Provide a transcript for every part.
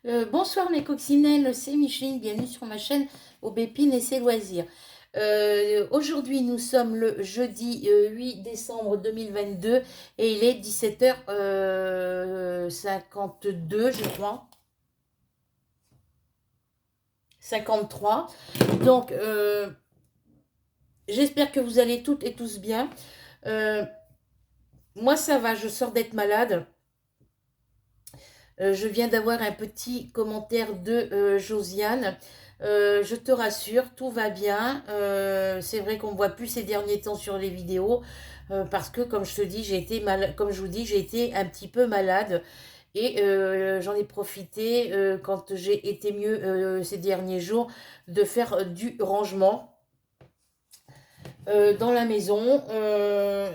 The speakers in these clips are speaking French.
Bonsoir mes coccinelles, c'est Micheline, bienvenue sur ma chaîne Aubépine et ses loisirs. Aujourd'hui nous sommes le jeudi 8 décembre 2022 et il est 17h52 je crois, 53. Donc j'espère que vous allez toutes et tous bien. Euh, Moi ça va, je sors d'être malade. Je viens d'avoir un petit commentaire de Josiane. Je te rassure, tout va bien. C'est vrai qu'on ne voit plus ces derniers temps sur les vidéos parce que, comme je te dis, j'ai été mal, comme je vous dis, j'ai été un petit peu malade et j'en ai profité quand j'ai été mieux ces derniers jours de faire du rangement dans la maison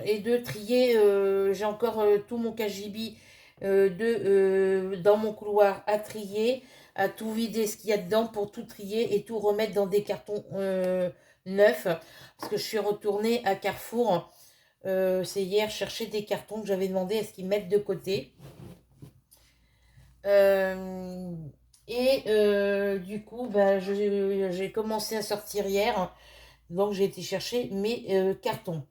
et de trier. J'ai encore tout mon cagibi dans mon couloir à trier, à tout vider ce qu'il y a dedans pour tout trier et tout remettre dans des cartons neufs. Parce que je suis retournée à Carrefour, c'est hier, chercher des cartons que j'avais demandé à ce qu'ils mettent de côté. Euh, du coup, bah, j'ai commencé à sortir hier. Donc j'ai été chercher mes cartons.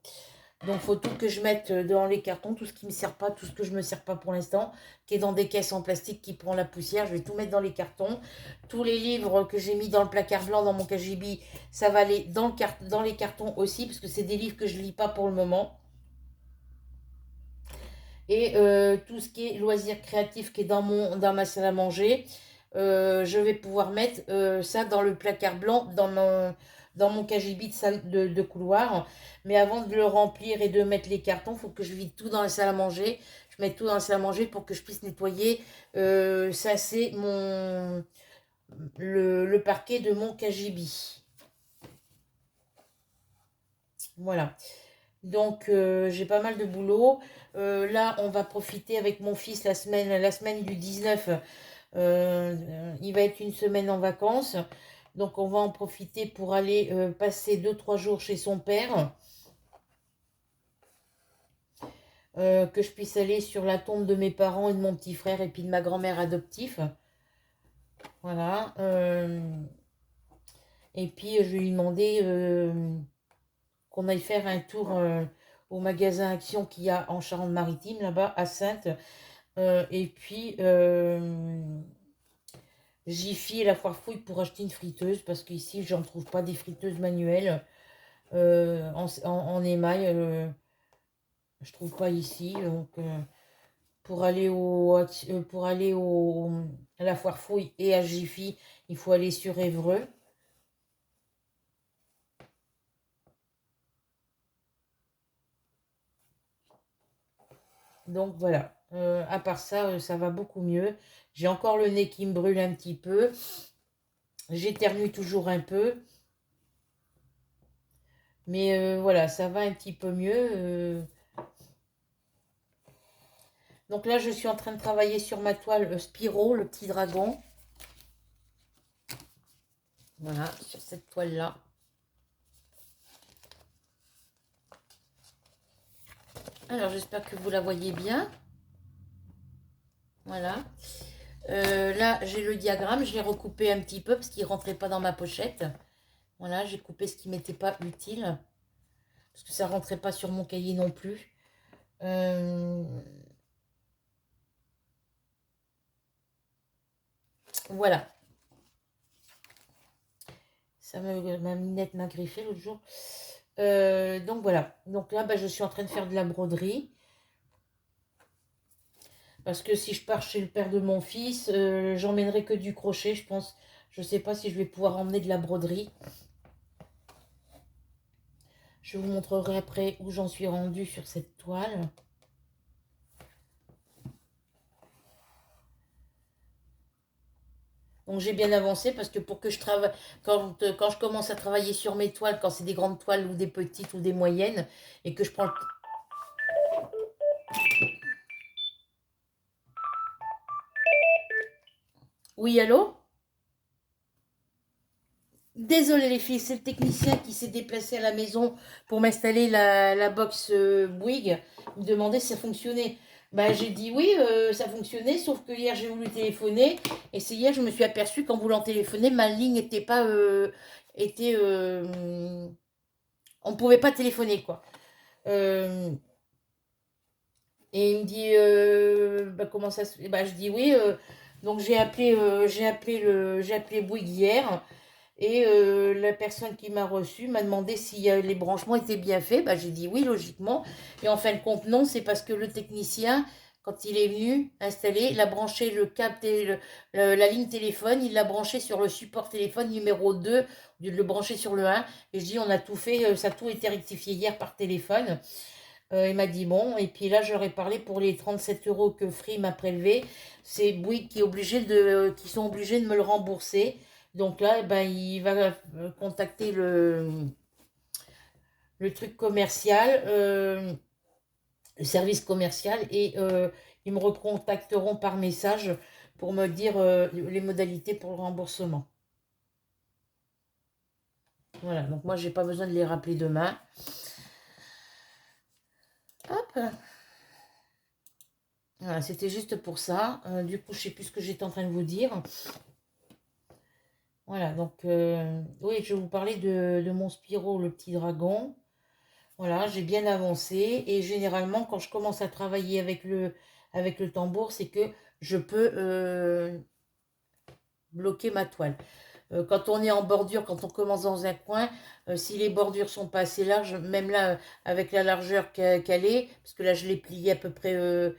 Donc faut tout que je mette dans les cartons, tout ce qui ne me sert pas, tout ce que je ne me sers pas pour l'instant, qui est dans des caisses en plastique qui prend la poussière, je vais tout mettre dans les cartons. Tous les livres que j'ai mis dans le placard blanc dans mon KGB, ça va aller dans les cartons aussi, parce que c'est des livres que je ne lis pas pour le moment. Et tout ce qui est loisirs créatifs qui est dans ma salle à manger, je vais pouvoir mettre ça dans le placard blanc, dans mon cagibi de salle de couloir. Mais avant de le remplir et de mettre les cartons, il faut que je vide tout dans la salle à manger. Je mets tout dans la salle à manger pour que je puisse nettoyer. Ça, c'est le parquet de mon cagibi. Voilà. Donc, j'ai pas mal de boulot. Là, on va profiter avec mon fils la semaine du 19. Il va être une semaine en vacances. Donc, on va en profiter pour aller passer 2-3 jours chez son père. Que je puisse aller sur la tombe de mes parents et de mon petit frère et puis de ma grand-mère adoptive. Voilà. Et puis, je vais lui demander qu'on aille faire un tour au magasin Action qu'il y a en Charente-Maritime, là-bas, à Saintes. Et puis, Jiffy et la foire fouille pour acheter une friteuse parce qu'ici, j'en trouve pas des friteuses manuelles en émail. Je trouve pas ici. Donc, pour aller à la foire fouille et à Jiffy, il faut aller sur Évreux. Donc voilà. À part ça, ça va beaucoup mieux. J'ai encore le nez qui me brûle un petit peu. J'éternue toujours un peu. Mais voilà, ça va un petit peu mieux. Donc là, je suis en train de travailler sur ma toile Spiro, le petit dragon. Voilà, sur cette toile-là. Alors, j'espère que vous la voyez bien. Voilà. Là, j'ai le diagramme. Je l'ai recoupé un petit peu parce qu'il ne rentrait pas dans ma pochette. Voilà, j'ai coupé ce qui m'était pas utile. Parce que ça ne rentrait pas sur mon cahier non plus. Voilà. Ma minette m'a griffé l'autre jour. Donc voilà. Donc là, bah, je suis en train de faire de la broderie. Parce que si je pars chez le père de mon fils, j'emmènerai que du crochet, je pense. Je ne sais pas si je vais pouvoir emmener de la broderie. Je vous montrerai après où j'en suis rendue sur cette toile. Donc j'ai bien avancé parce que pour que je travaille, quand je commence à travailler sur mes toiles, quand c'est des grandes toiles ou des petites ou des moyennes, et que je prends le... Oui, allô? Désolé les filles, c'est le technicien qui s'est déplacé à la maison pour m'installer la box Bouygues. Il me demandait si ça fonctionnait. Bah, j'ai dit oui, ça fonctionnait, sauf que hier j'ai voulu téléphoner, et c'est hier je me suis aperçue qu'en voulant téléphoner, ma ligne n'était pas... était, on ne pouvait pas téléphoner, quoi. Euh, et il me dit, bah, comment ça se fait? Bah, je dis oui, donc j'ai appelé Bouygues hier, et la personne qui m'a reçu m'a demandé si les branchements étaient bien faits. Bah, j'ai dit oui, logiquement. Et en fin de compte, non, c'est parce que le technicien, quand il est venu installer, il a branché le câble, la ligne téléphone, il l'a branché sur le support téléphone numéro 2 au lieu de le brancher sur le 1. Et je dis, on a tout fait, ça a tout été rectifié hier par téléphone. Il m'a dit bon, et puis là j'aurais parlé pour les 37 euros que Free m'a prélevé. C'est Bouygues qui sont obligés de me le rembourser. Donc là, eh ben, il va contacter le truc commercial, le service commercial, et ils me recontacteront par message pour me dire les modalités pour le remboursement. Voilà, donc moi j'ai pas besoin de les rappeler demain. Hop, voilà, c'était juste pour ça. Du coup, je sais plus ce que j'étais en train de vous dire. Voilà, donc oui, je vais vous parler de mon Spiro, le petit dragon. Voilà, j'ai bien avancé, et généralement, quand je commence à travailler avec le tambour, c'est que je peux bloquer ma toile. Quand on est en bordure, quand on commence dans un coin, si les bordures sont pas assez larges, même là, avec la largeur qu'elle est, parce que là, je l'ai pliée à peu près euh,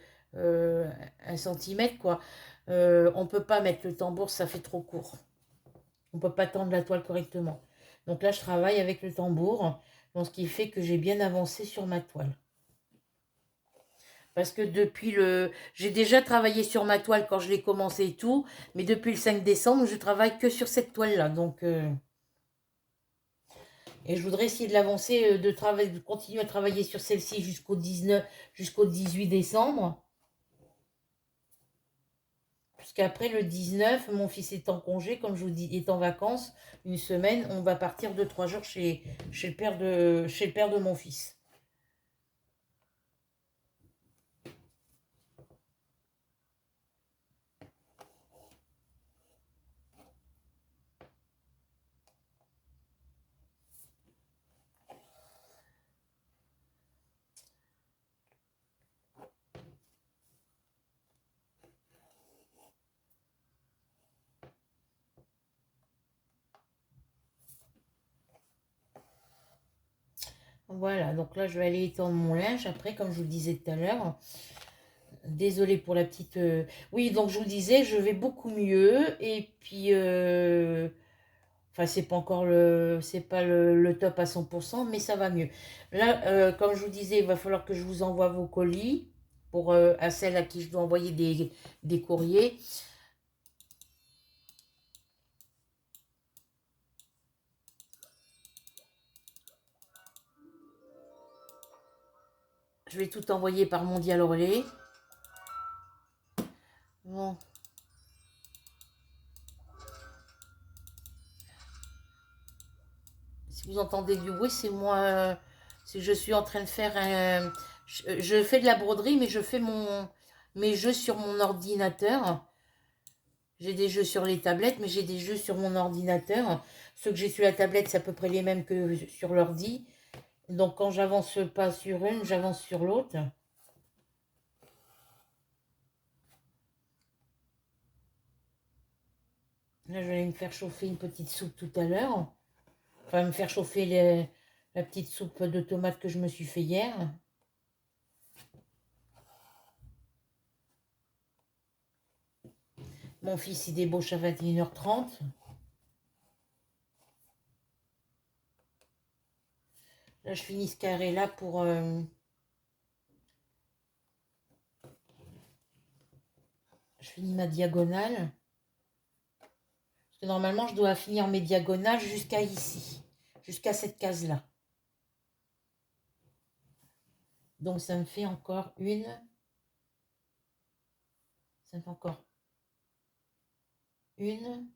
1 centimètre, quoi, on peut pas mettre le tambour, ça fait trop court. On ne peut pas tendre la toile correctement. Donc là, je travaille avec le tambour, donc ce qui fait que j'ai bien avancé sur ma toile. Parce que j'ai déjà travaillé sur ma toile quand je l'ai commencé et tout, mais depuis le 5 décembre, je travaille que sur cette toile-là. Et je voudrais essayer de l'avancer, de continuer à travailler sur celle-ci jusqu'au 18 décembre. Puisqu'après le 19, mon fils est en congé, comme je vous dis, est en vacances, 1 semaine, on va partir 2, 3 jours chez le père de mon fils. Voilà, donc là, je vais aller étendre mon linge après, comme je vous le disais tout à l'heure. Désolée pour la petite... Oui, donc je vous le disais, je vais beaucoup mieux. Et puis, enfin, c'est pas encore c'est pas le top à 100%, mais ça va mieux. Là, comme je vous disais, il va falloir que je vous envoie vos colis à celles à qui je dois envoyer des courriers. Je vais tout envoyer par Mondial Relais. Bon. Si vous entendez du bruit, c'est moi. Je suis en train de faire un. Je fais de la broderie, mais je fais mes jeux sur mon ordinateur. J'ai des jeux sur les tablettes, mais j'ai des jeux sur mon ordinateur. Ceux que j'ai sur la tablette, c'est à peu près les mêmes que sur l'ordi. Donc quand j'avance pas sur une, j'avance sur l'autre. Là, je vais me faire chauffer une petite soupe tout à l'heure. Enfin, me faire chauffer la petite soupe de tomates que je me suis fait hier. Mon fils, il débauche à 21h30. Là, je finis ce carré-là pour... je finis ma diagonale. Parce que normalement, je dois finir mes diagonales jusqu'à ici. Jusqu'à cette case-là. Donc, ça me fait encore une... Ça me fait encore une,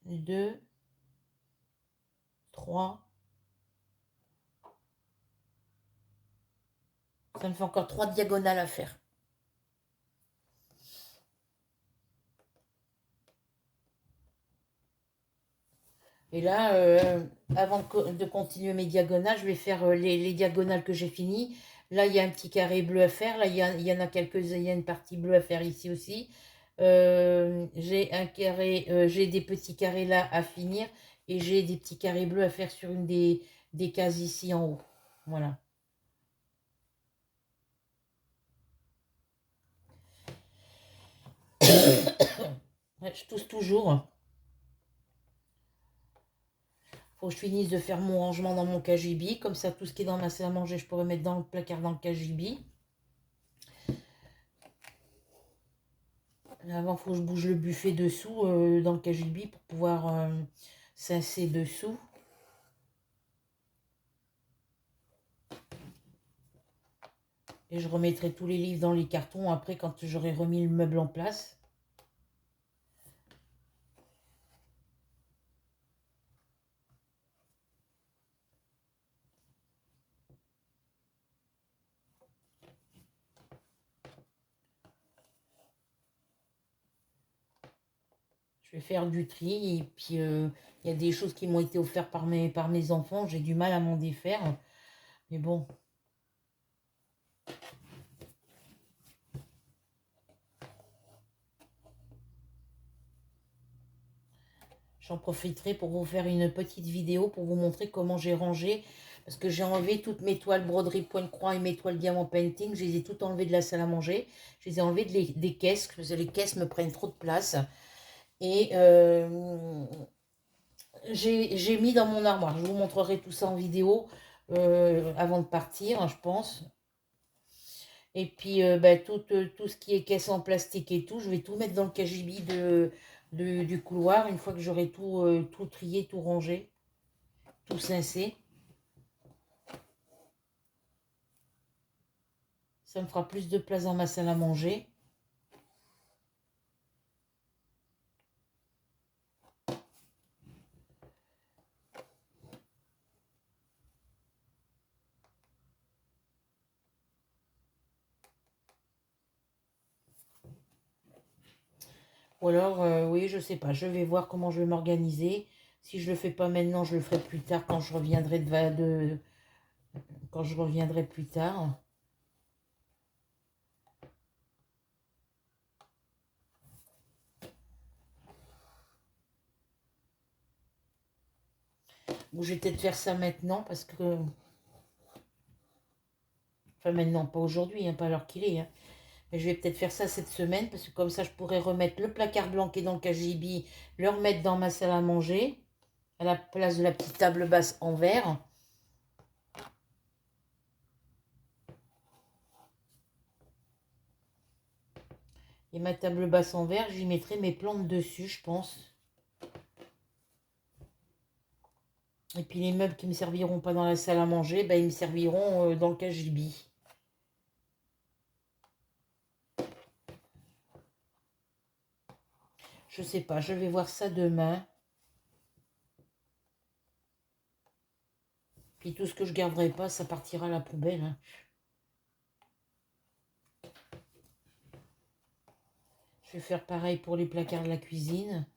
deux, trois, Ça me fait encore 3 diagonales à faire. Et là, avant de continuer mes diagonales, je vais faire les diagonales que j'ai finies. Là, il y a un petit carré bleu à faire. Là, il y en a quelques, il y a une partie bleue à faire ici aussi. J'ai un carré, j'ai des petits carrés là à finir. Et j'ai des petits carrés bleus à faire sur une des cases ici en haut. Voilà. Ouais, je tousse toujours. Faut que je finisse de faire mon rangement dans mon cagibi. Comme ça, tout ce qui est dans ma salle à manger, je pourrais mettre dans le placard dans le cagibi. Avant, il faut que je bouge le buffet dessous dans le cagibi pour pouvoir cincer dessous. Et je remettrai tous les livres dans les cartons après quand j'aurai remis le meuble en place. Je vais faire du tri et puis il y a des choses qui m'ont été offertes par mes enfants. J'ai du mal à m'en défaire. Mais bon. J'en profiterai pour vous faire une petite vidéo pour vous montrer comment j'ai rangé. Parce que j'ai enlevé toutes mes toiles broderie pointe-croix et mes toiles diamant painting. Je les ai toutes enlevées de la salle à manger. Je les ai enlevées des caisses parce que les caisses me prennent trop de place. Et j'ai mis dans mon armoire. Je vous montrerai tout ça en vidéo avant de partir, je pense. Et puis tout ce qui est caisse en plastique et tout, je vais tout mettre dans le cagibi du couloir une fois que j'aurai tout trié, tout rangé, tout cincé. Ça me fera plus de place dans ma salle à manger. Ou alors, oui, je sais pas, je vais voir comment je vais m'organiser. Si je le fais pas maintenant, je le ferai plus tard quand je reviendrai quand je reviendrai plus tard. Ou je vais peut-être faire ça maintenant parce que... Enfin maintenant, pas aujourd'hui, hein, pas à l'heure qu'il est. Hein. Mais je vais peut-être faire ça cette semaine parce que comme ça, je pourrais remettre le placard blanc qui est dans le cagibi, le remettre dans ma salle à manger, à la place de la petite table basse en verre. Et ma table basse en verre, j'y mettrai mes plantes dessus, je pense. Et puis les meubles qui ne me serviront pas dans la salle à manger, ben, ils me serviront dans le cagibi. Je sais pas, je vais voir ça demain. Puis tout ce que je garderai pas, ça partira à la poubelle. Hein. Je vais faire pareil pour les placards de la cuisine.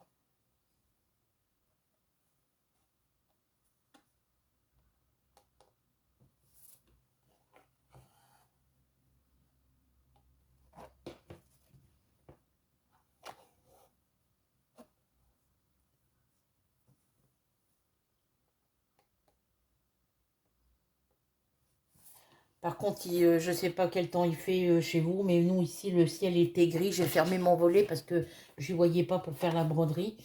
Par contre, je ne sais pas quel temps il fait chez vous, mais nous ici, le ciel était gris. J'ai fermé mon volet parce que je ne voyais pas pour faire la broderie.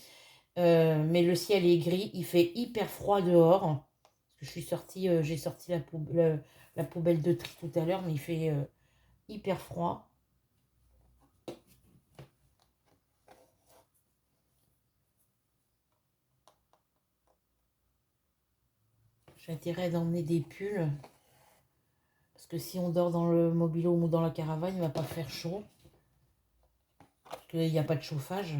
Mais le ciel est gris, il fait hyper froid dehors. Je suis sortie, j'ai sorti la poubelle de tri tout à l'heure, mais il fait hyper froid. J'ai intérêt d'emmener des pulls. Parce que si on dort dans le mobil-home ou dans la caravane, il ne va pas faire chaud. Parce qu'il n'y a pas de chauffage.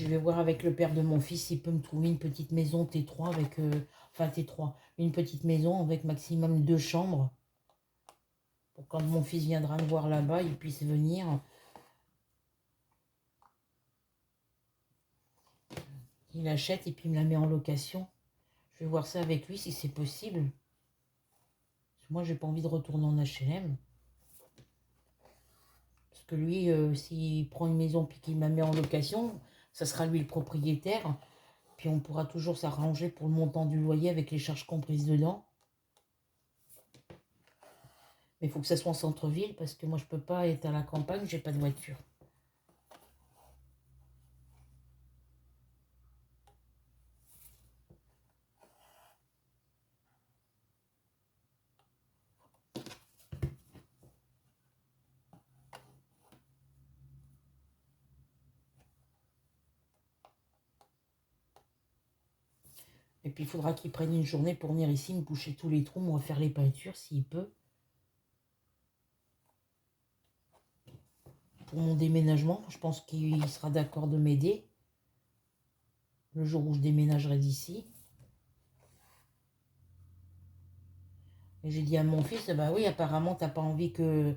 je vais voir avec le père de mon fils s'il peut me trouver une petite maison T3 avec... enfin T3, une petite maison avec maximum 2 chambres. Pour quand mon fils viendra me voir là-bas, il puisse venir. Il achète et puis il me la met en location. Je vais voir ça avec lui si c'est possible. Parce que moi, j'ai pas envie de retourner en HLM. Parce que lui, s'il prend une maison puis qu'il me la met en location, ça sera lui le propriétaire. Puis on pourra toujours s'arranger pour le montant du loyer avec les charges comprises dedans. Mais il faut que ça soit en centre-ville parce que moi, je peux pas être à la campagne, j'ai pas de voiture. Et puis, il faudra qu'il prenne une journée pour venir ici, me boucher tous les trous, me refaire les peintures s'il peut. Pour mon déménagement, je pense qu'il sera d'accord de m'aider. Le jour où je déménagerai d'ici. Et j'ai dit à mon fils, bah oui, apparemment, t'as pas envie que...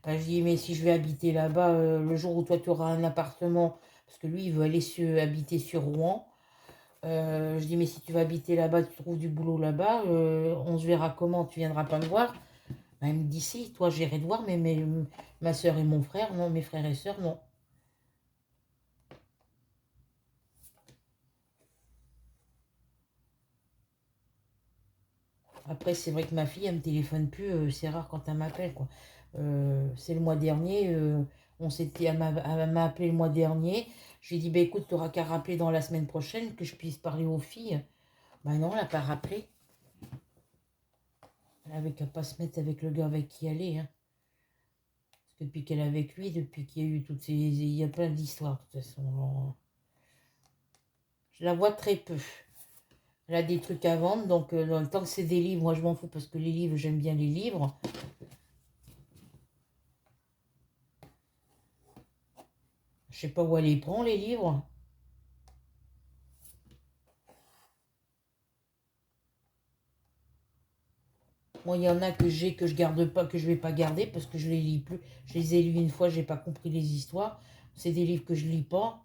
Bah, je dis, mais si je vais habiter là-bas, le jour où toi, tu auras un appartement, parce que lui, il veut aller habiter sur Rouen. Je dis, mais si tu vas habiter là-bas, tu trouves du boulot là-bas, on se verra comment, tu viendras pas me voir. Bah, il me dit, si, toi, j'irai te voir, mais ma soeur et mon frère, non, mes frères et sœurs, non. Après, c'est vrai que ma fille, elle me téléphone plus, c'est rare quand elle m'appelle, quoi. C'est le mois dernier, elle m'a appelé le mois dernier. Je lui ai dit, bah, écoute, tu n'auras qu'à rappeler dans la semaine prochaine que je puisse parler aux filles. Bah non, elle n'a pas rappelé. Elle avait qu'à pas se mettre avec le gars avec qui elle est, hein. Parce que depuis qu'elle est avec lui, depuis qu'il y a eu toutes ces... Il y a plein d'histoires, de toute façon. Je la vois très peu. Elle a des trucs à vendre, donc dans le temps que c'est des livres, moi je m'en fous parce que les livres, j'aime bien les livres. Je sais pas où elle les prend, les livres. Moi, il y en a que j'ai, que je garde pas, que je vais pas garder parce que je les lis plus. Je les ai lus une fois, j'ai pas compris les histoires. C'est des livres que je lis pas.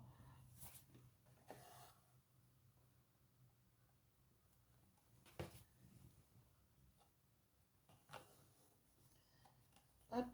Hop.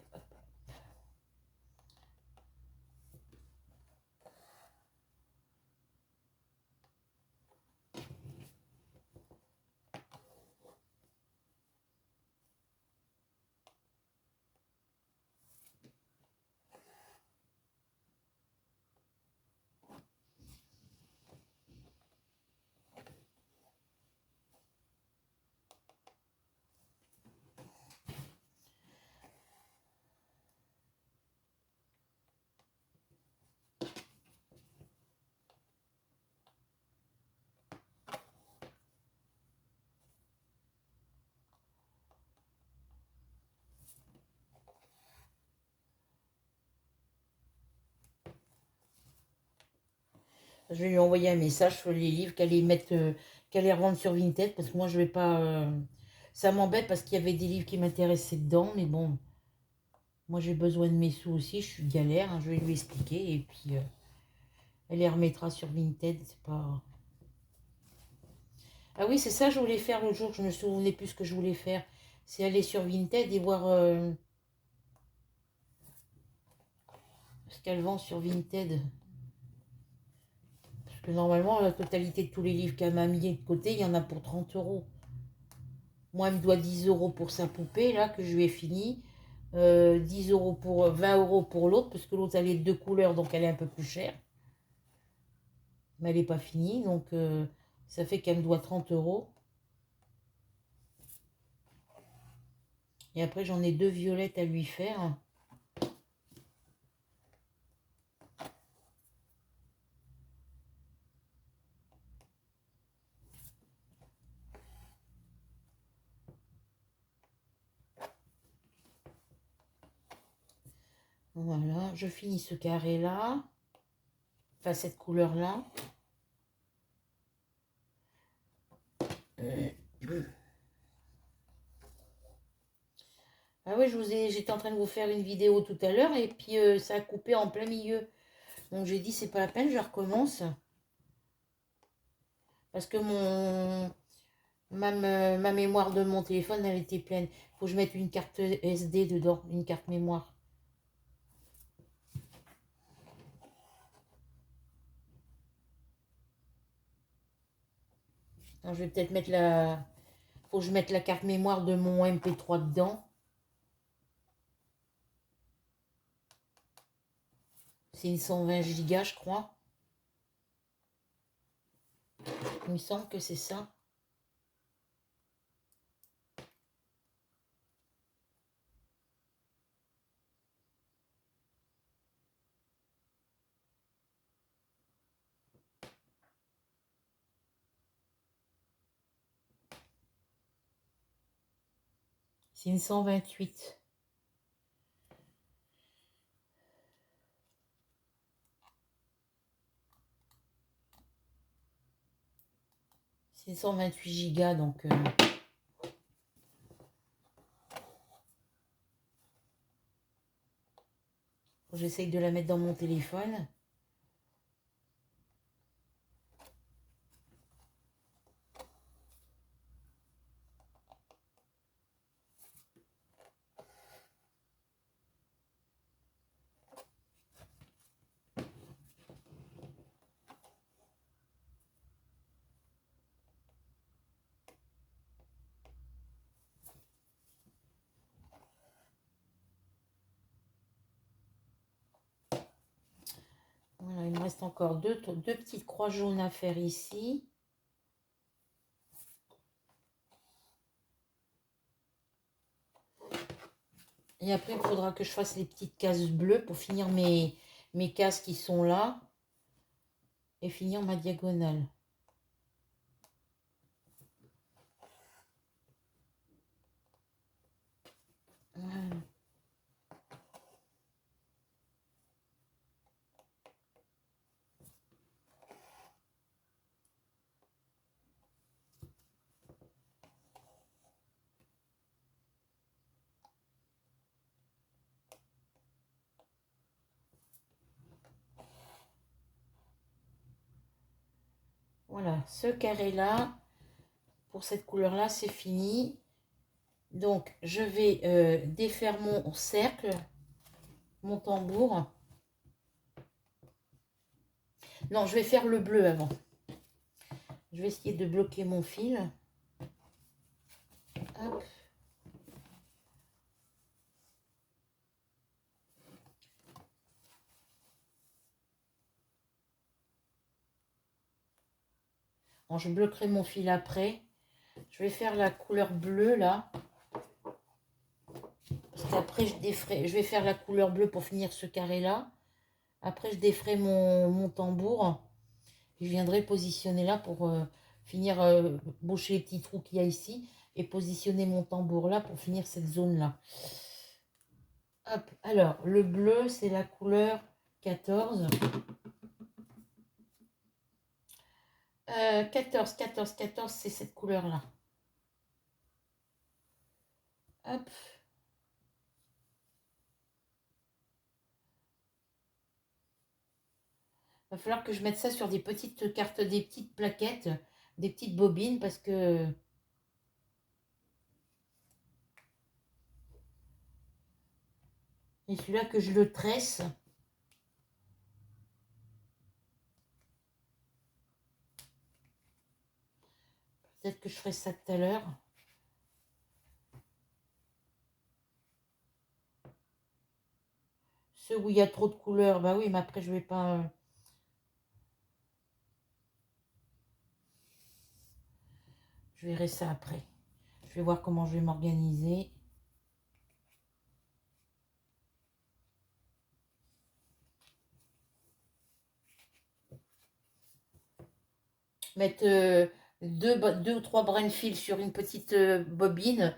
Je vais lui envoyer un message sur les livres qu'elle les mette, qu'elle les revende sur Vinted parce que moi je vais pas. Ça m'embête parce qu'il y avait des livres qui m'intéressaient dedans, mais bon, moi j'ai besoin de mes sous aussi, je suis galère, hein, je vais lui expliquer et puis elle les remettra sur Vinted, c'est pas. Ah oui, c'est ça que je voulais faire l'autre jour, je me souvenais plus ce que je voulais faire. C'est aller sur Vinted et voir ce qu'elle vend sur Vinted. Parce que normalement, la totalité de tous les livres qu'elle m'a mis de côté, il y en a pour 30 euros. Moi, elle me doit 10 euros pour sa poupée, là, que je lui ai fini. 10 euros pour 20 euros pour l'autre, parce que l'autre, elle est de deux couleurs, donc elle est un peu plus chère. Mais elle n'est pas finie, donc ça fait qu'elle me doit 30 euros. Et après, j'en ai deux violettes à lui faire. Voilà, je finis ce carré-là. Enfin, cette couleur-là. Ah oui, j'étais en train de vous faire une vidéo tout à l'heure et puis ça a coupé en plein milieu. Donc j'ai dit, c'est pas la peine, je recommence. Parce que ma mémoire de mon téléphone, elle était pleine. Faut que je mette une carte SD dedans, une carte mémoire. Alors, je vais peut-être mettre la... Faut que je mette la carte mémoire de mon MP3 dedans. C'est une 120 Go, je crois. Il me semble que c'est ça. C'est une 128. C'est 128 Go, donc... j'essaye de la mettre dans mon téléphone. Voilà, il me reste encore deux petites croix jaunes à faire ici. Et après, il faudra que je fasse les petites cases bleues pour finir mes cases qui sont là. Et finir ma diagonale. Voilà. Voilà, ce carré-là, pour cette couleur-là, c'est fini. Donc, je vais défaire mon cercle, mon tambour. Non, je vais faire le bleu avant. Je vais essayer de bloquer mon fil. Hop. Bon, je bloquerai mon fil après. Je vais faire la couleur bleue là. Parce qu'après, je vais faire la couleur bleue pour finir ce carré-là. Après, je déferai mon tambour. Je viendrai positionner là pour finir, boucher les petits trous qu'il y a ici. Et positionner mon tambour là pour finir cette zone-là. Hop, alors, le bleu, c'est la couleur 14. 14, c'est cette couleur-là. Hop. Va falloir que je mette ça sur des petites cartes, des petites plaquettes, des petites bobines, parce que... Et celui-là que je le tresse. Peut-être que je ferai ça tout à l'heure. Ceux où il y a trop de couleurs, bah oui, mais après je vais pas... Je verrai ça après. Je vais voir comment je vais m'organiser. Mettre deux ou trois brins de fil sur une petite bobine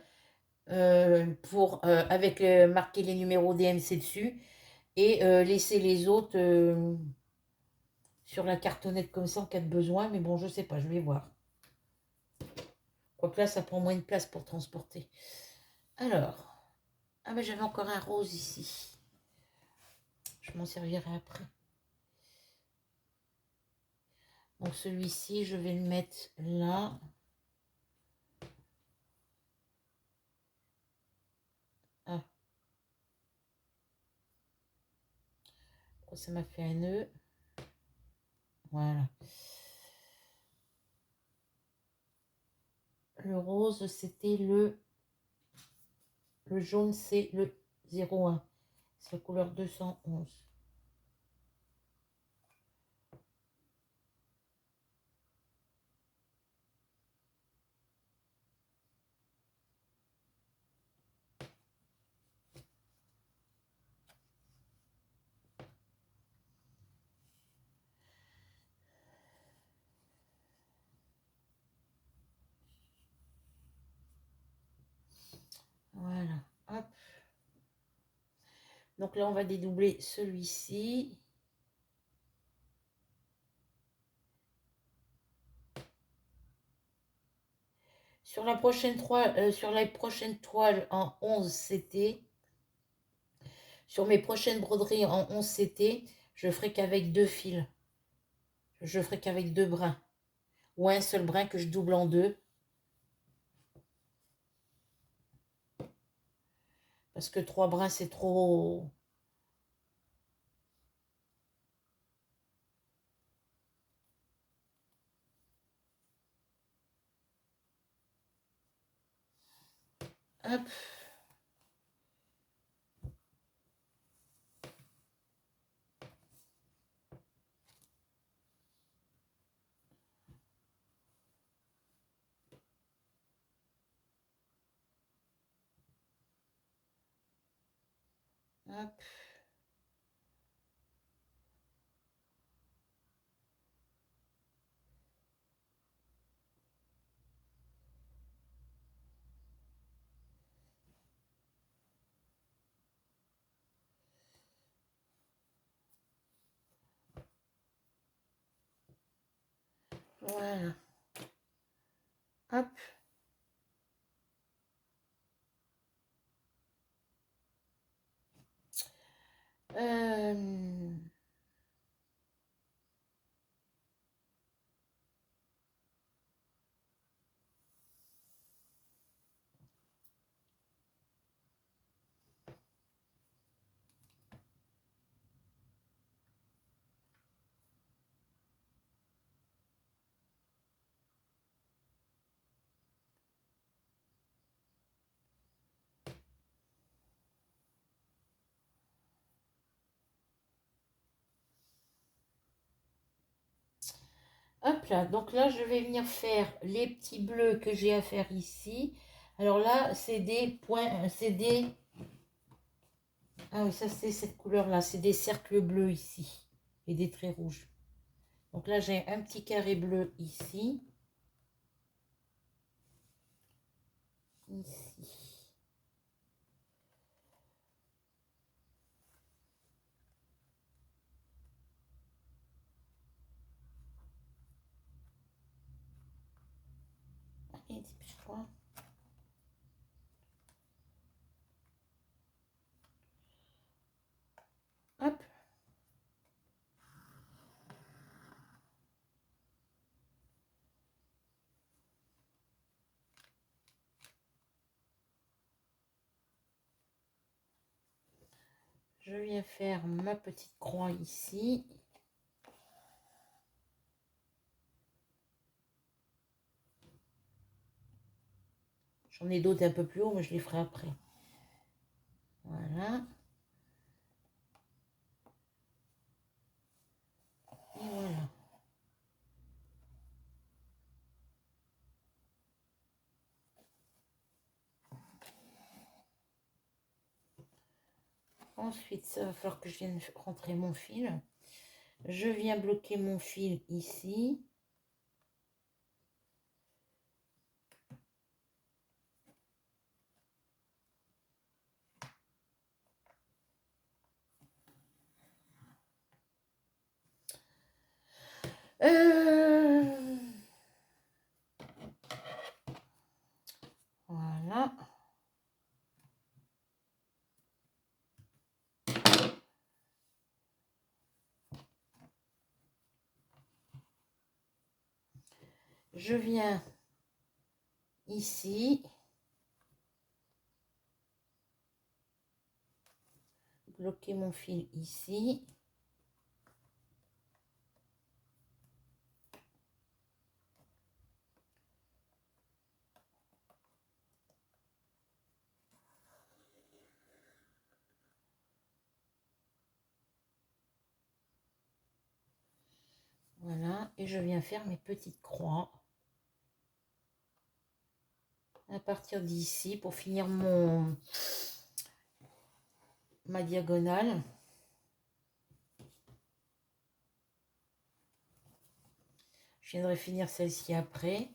pour avec marquer les numéros DMC dessus et laisser les autres sur la cartonnette comme ça en cas de besoin. Mais bon, je sais pas, je vais voir. Quoique là, ça prend moins de place pour transporter. Alors, ah ben j'avais encore un rose ici. Je m'en servirai après. Donc celui-ci, je vais le mettre là. Ah. Ça m'a fait un nœud. Voilà. Le rose, c'était le jaune, c'est le 01. C'est la couleur 211. Voilà. Hop. Donc là, on va dédoubler celui-ci. Sur la prochaine toile en 11 CT, sur mes prochaines broderies en 11 CT, je ferai qu'avec 2 fils. Je ferai qu'avec 2 brins. Ou un seul brin que je double en 2. Parce que 3 brins, c'est trop... Hop. Hop. Voilà. Hop. Euh... Hop là, donc là je vais venir faire les petits bleus que j'ai à faire ici. Alors là c'est des points, c'est des... Ah oui, ça c'est cette couleur là, c'est des cercles bleus ici et des traits rouges. Donc là j'ai un petit carré bleu ici. Ici. Et des petits points. Hop. Je viens faire ma petite croix ici. J'en ai d'autres un peu plus haut, mais je les ferai après. Voilà. Et voilà. Ensuite, ça va falloir que je vienne rentrer mon fil. Je viens bloquer mon fil ici. Euh, Voilà. Je viens ici. Bloquer mon fil ici. Voilà, et je viens faire mes petites croix à partir d'ici pour finir ma diagonale. Je viendrai finir celle-ci après.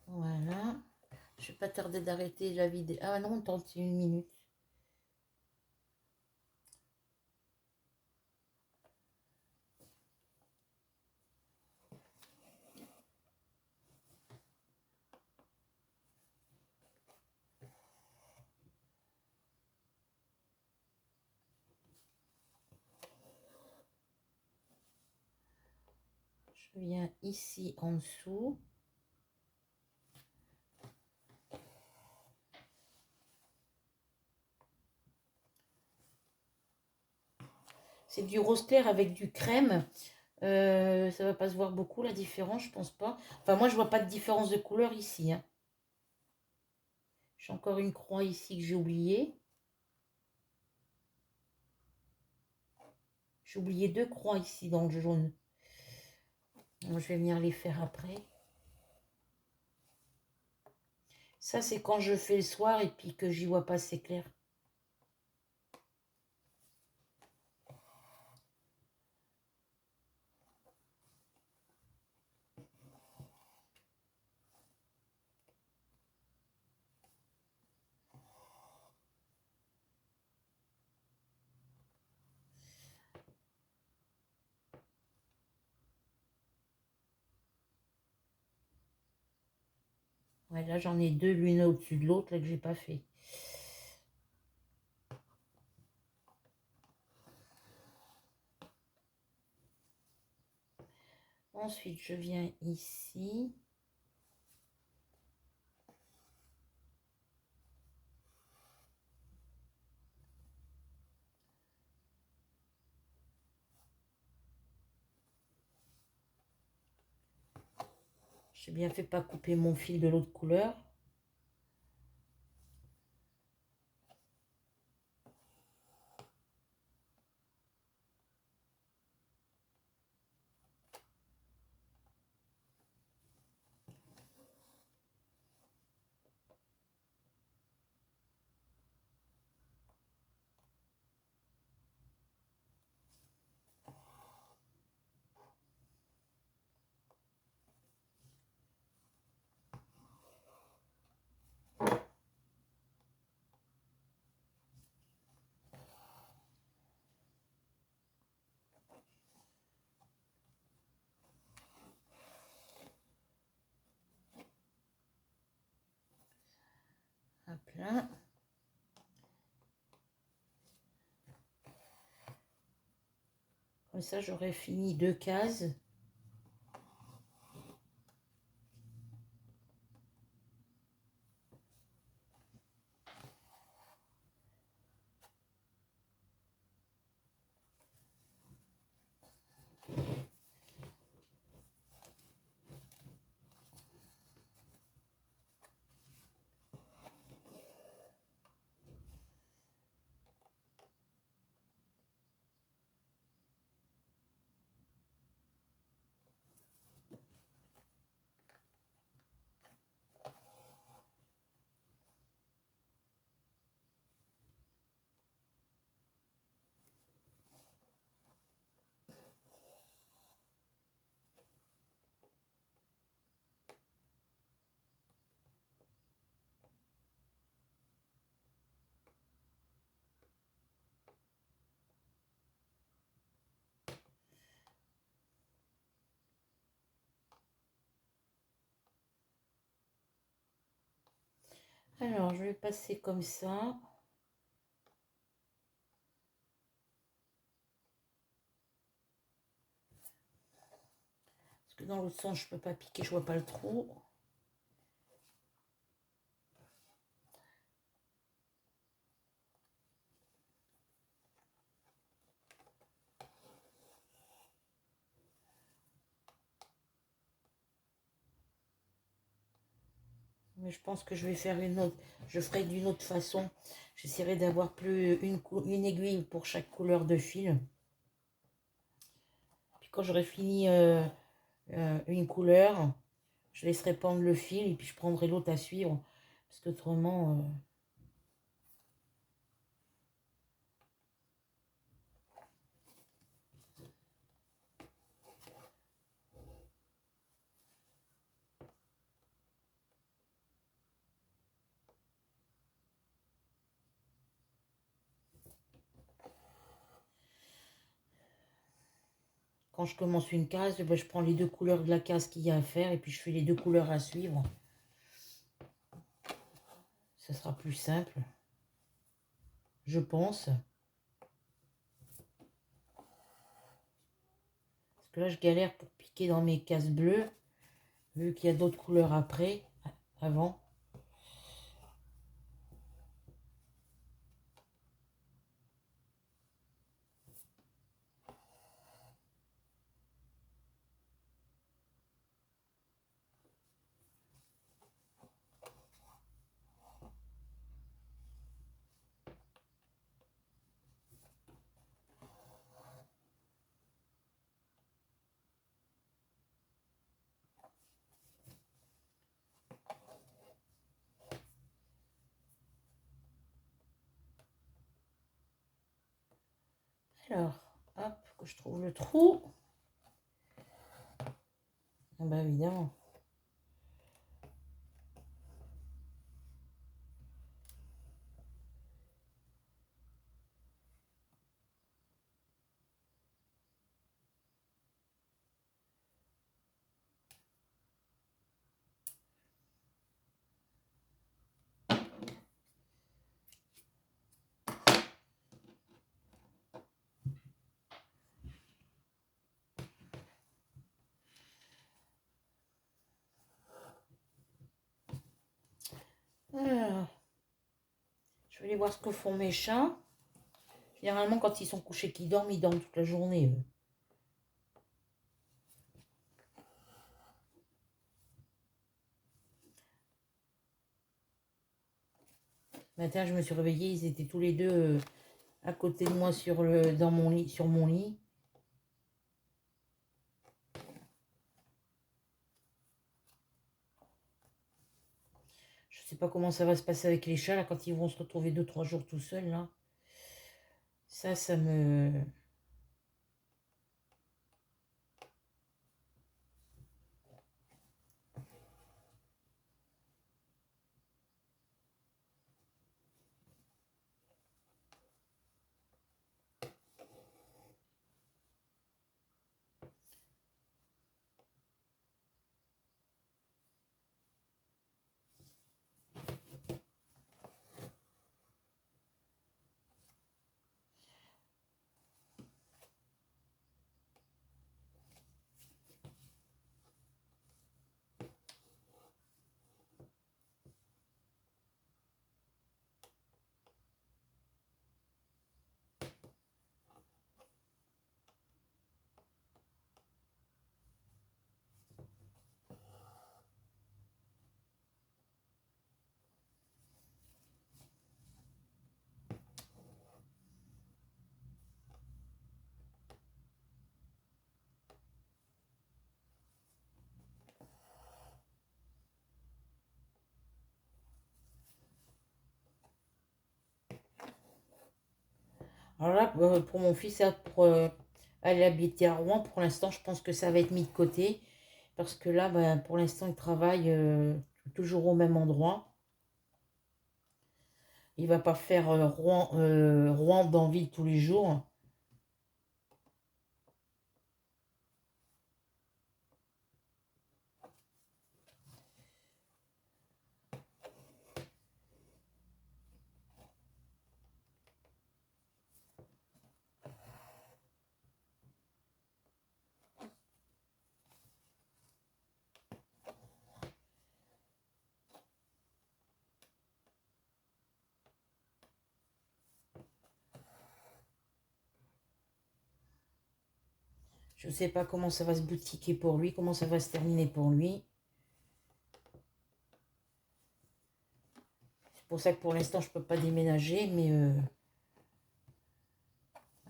Voilà. Je vais pas tarder d'arrêter la vidéo. Ah non, 31 minutes. Je viens ici en dessous. C'est du rose clair avec du crème. Ça va pas se voir beaucoup la différence, je pense pas. Enfin, moi, je vois pas de différence de couleur ici. Hein. J'ai encore une croix ici que j'ai oubliée. J'ai oublié 2 croix ici dans le jaune. Donc, je vais venir les faire après. Ça, c'est quand je fais le soir et puis que j'y vois pas assez clair. Ouais, là, j'en ai 2 l'une au-dessus de l'autre, là, que j'ai pas fait. Ensuite, je viens ici. J'ai bien fait pas couper mon fil de l'autre couleur. Hop là. Comme ça, j'aurai fini 2 cases. Alors, je vais passer comme ça. Parce que dans l'autre sens, je peux pas piquer, je vois pas le trou. Mais je pense que je vais faire une autre. Je ferai d'une autre façon. J'essaierai d'avoir plus une aiguille pour chaque couleur de fil. Puis quand j'aurai fini une couleur, je laisserai pendre le fil et puis je prendrai l'autre à suivre. Parce qu'autrement... quand je commence une case, ben, je prends les deux couleurs de la case qu'il y a à faire et puis je fais les deux couleurs à suivre. Ça sera plus simple, je pense. Parce que là, je galère pour piquer dans mes cases bleues, vu qu'il y a d'autres couleurs après, avant. Alors, hop, que je trouve le trou. Ah bah évidemment. Alors, je vais aller voir ce que font mes chats. Généralement, quand ils sont couchés, qu'ils dorment, ils dorment toute la journée, eux. Matin, je me suis réveillée, ils étaient tous les deux à côté de moi dans mon lit, sur mon lit. Je sais pas comment ça va se passer avec les chats, là, quand ils vont se retrouver 2-3 jours tout seuls, là. Ça me... Alors là, pour mon fils, pour aller habiter à Rouen, pour l'instant, je pense que ça va être mis de côté. Parce que là, pour l'instant, il travaille toujours au même endroit. Il va pas faire Rouen d'Anville tous les jours. Je sais pas comment ça va se boutiquer pour lui, comment ça va se terminer pour lui. C'est pour ça que pour l'instant, je peux pas déménager, mais...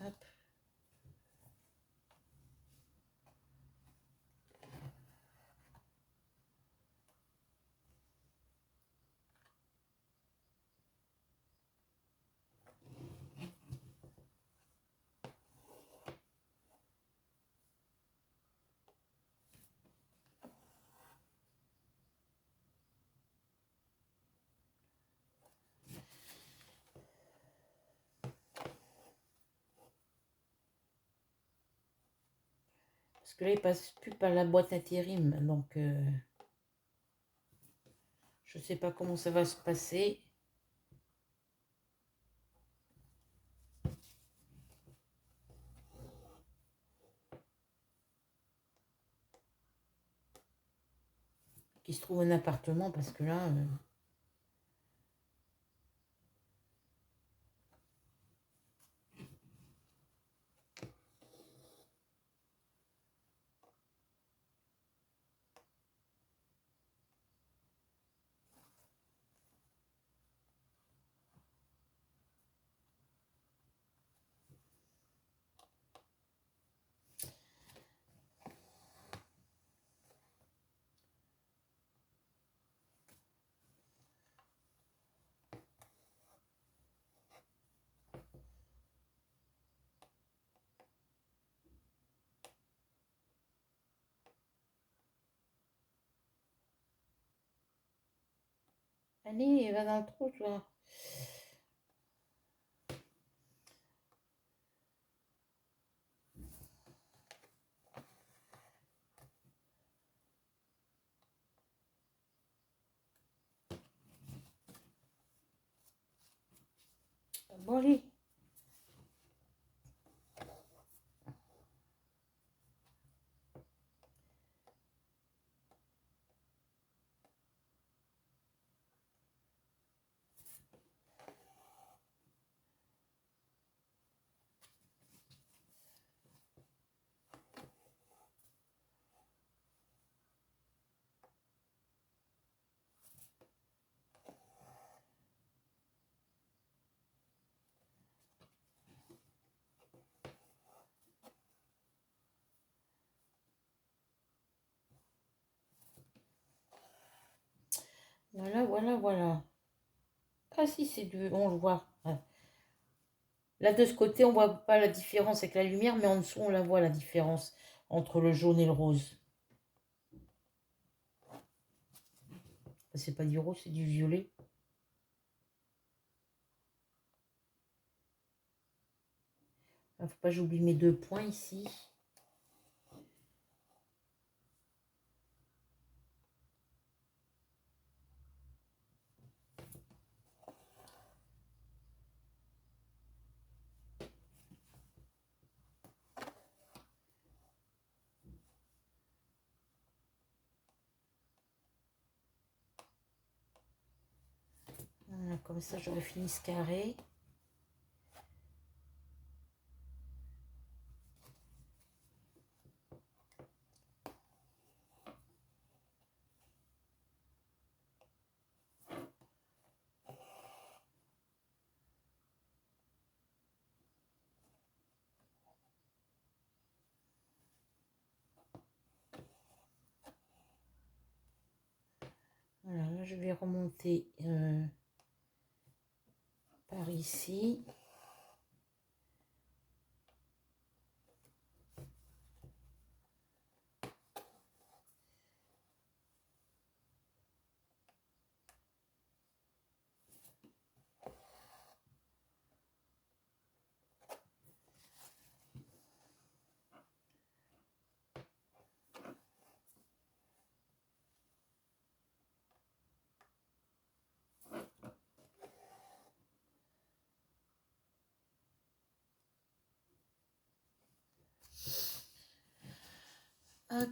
hop. Parce que là, il passe plus par la boîte intérim, donc je sais pas comment ça va se passer. Qu'il se trouve un appartement, parce que là... Allez, va dans le trou, toi. Bon, allez. Voilà, voilà, voilà. Ah si, c'est du... On le voit. Ouais. Là, de ce côté, on voit pas la différence avec la lumière, mais en dessous, on la voit, la différence entre le jaune et le rose. C'est pas du rose, c'est du violet. Il faut pas que j'oublie mes 2 points ici. Voilà, comme ça, j'aurais fini ce carré. Voilà, là, je vais remonter par ici. Hop.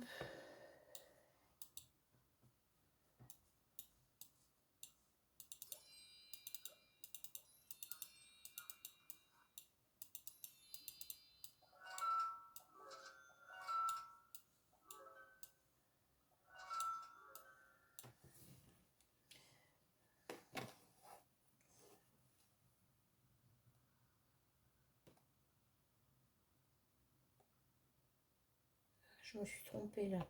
je me suis trompée là.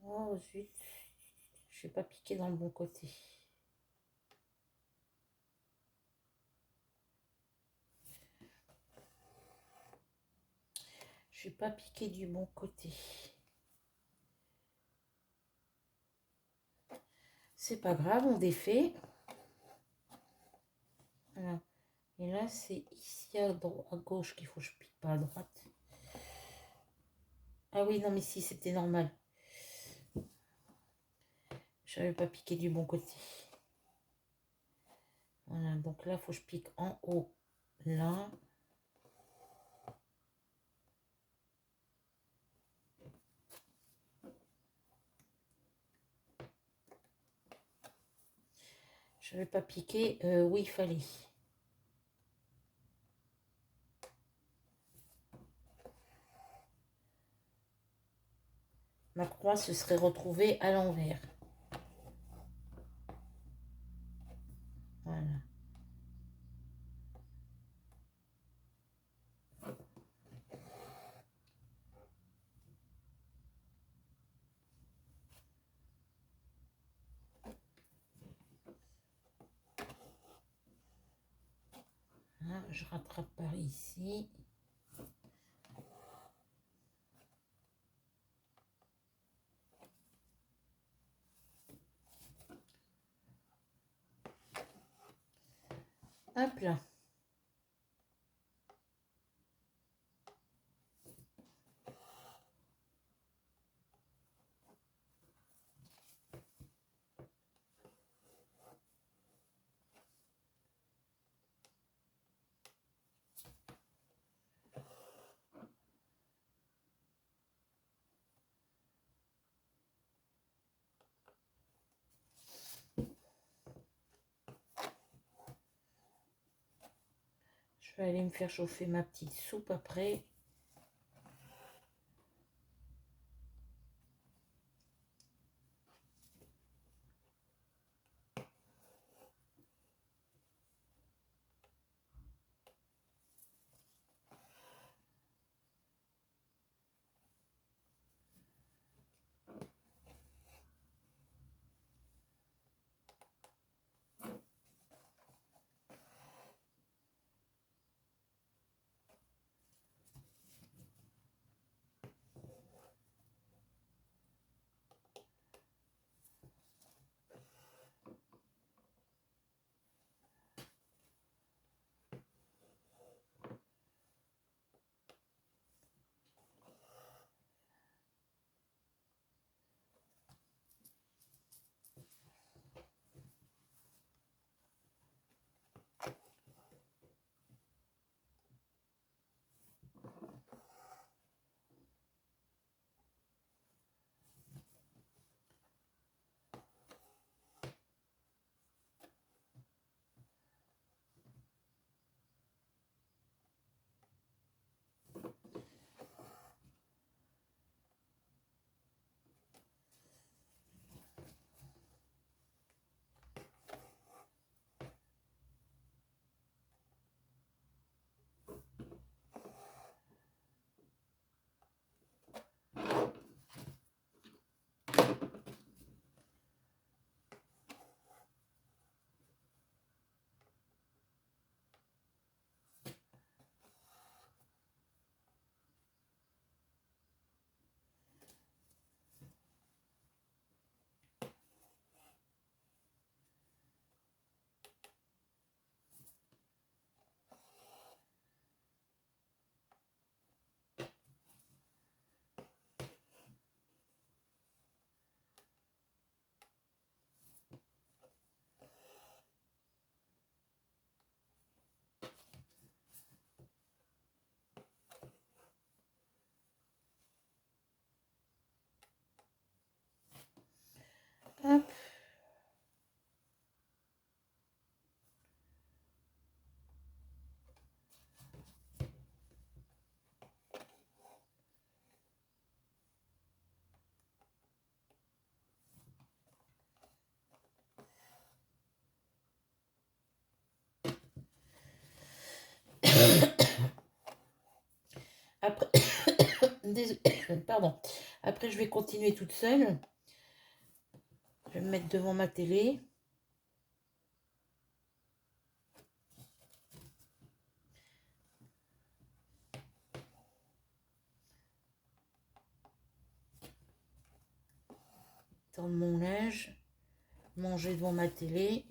Oh zut. Je vais pas piquer dans le bon côté. Je vais pas piquer du bon côté. C'est pas grave, on défait. Voilà. Et là, c'est ici à gauche qu'il faut que je pique, pas à droite. Ah oui, non, mais si, c'était normal. Je n'avais pas piqué du bon côté. Voilà, donc là, il faut que je pique en haut, là. Je n'avais pas piqué où il fallait. Ma croix se serait retrouvée à l'envers. Voilà. Là, je rattrape par ici. Hop là. Je vais aller me faire chauffer ma petite soupe après. Hop. Après, Pardon. Après, je vais continuer toute seule. Je vais me mettre devant ma télé. Tendre mon linge. Manger devant ma télé.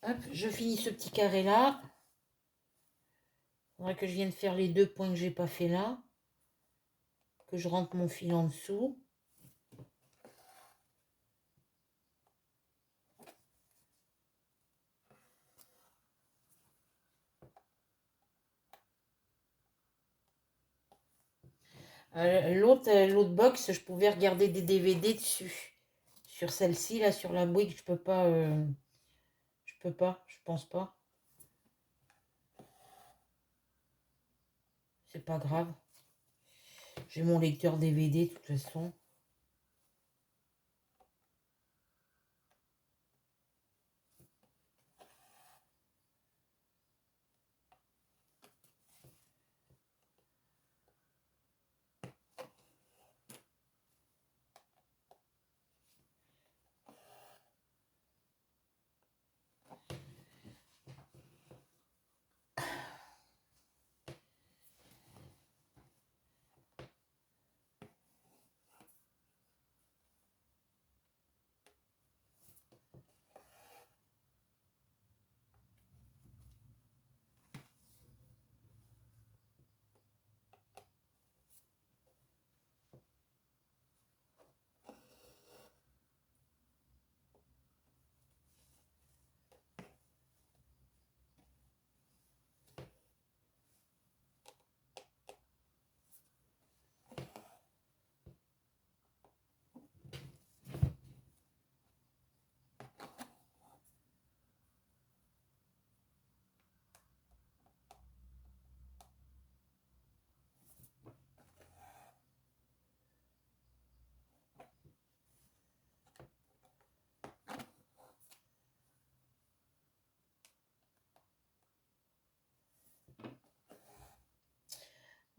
Hop, je finis ce petit carré là. Il faudra que je vienne faire les 2 points que j'ai pas fait là. Que je rentre mon fil en dessous. L'autre box, je pouvais regarder des DVD dessus. Sur celle-ci, là, sur la brique, je peux pas. Je pense pas. C'est pas grave. J'ai mon lecteur DVD de toute façon.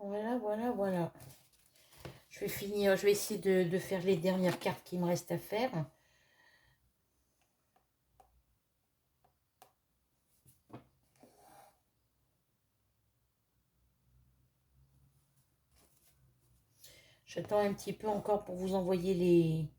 Voilà, voilà, voilà. Je vais finir, je vais essayer de faire les dernières cartes qui me restent à faire. J'attends un petit peu encore pour vous envoyer les...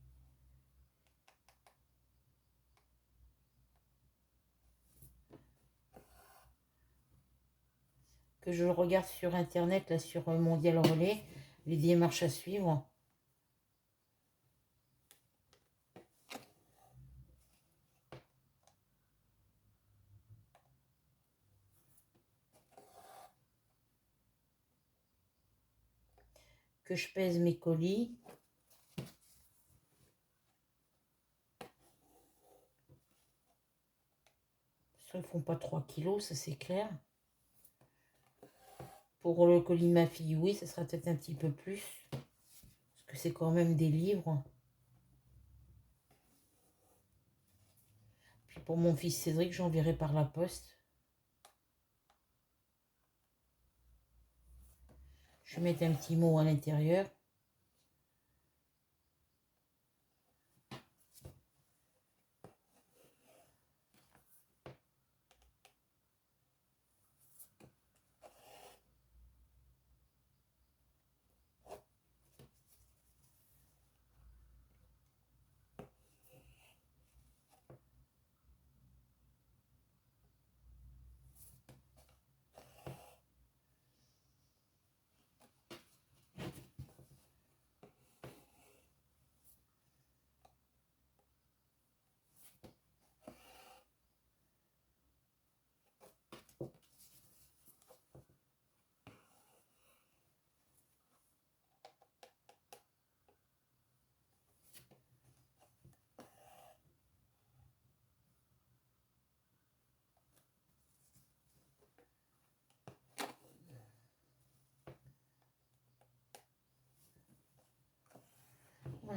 Que je regarde sur Internet, là, sur Mondial Relais, les démarches à suivre. Que je pèse mes colis. Ils ne font pas 3 kilos, ça c'est clair. Pour le colis de ma fille, oui, ça sera peut-être un petit peu plus. Parce que c'est quand même des livres. Puis pour mon fils Cédric, j'enverrai par la poste. Je vais mettre un petit mot à l'intérieur.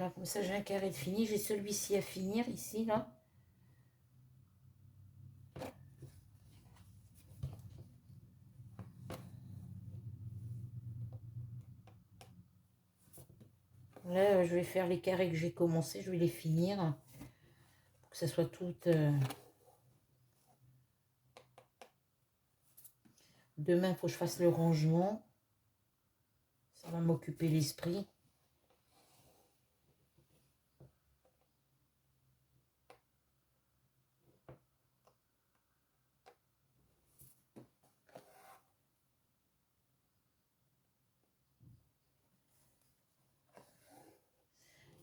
Voilà, comme ça j'ai un carré de fini. J'ai celui-ci à finir ici, là. Là, je vais faire les carrés que j'ai commencé. Je vais les finir pour que ça soit tout... Demain, il faut que je fasse le rangement. Ça va m'occuper l'esprit.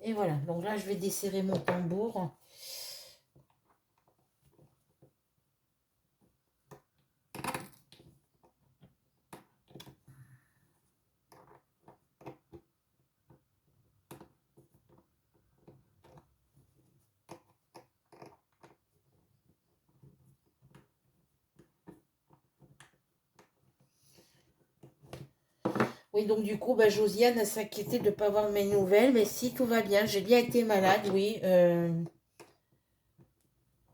Et voilà, donc là, je vais desserrer mon tambour. Oui, donc du coup, bah, Josiane s'inquiétait de ne pas avoir mes nouvelles. Mais si, tout va bien. J'ai bien été malade, oui.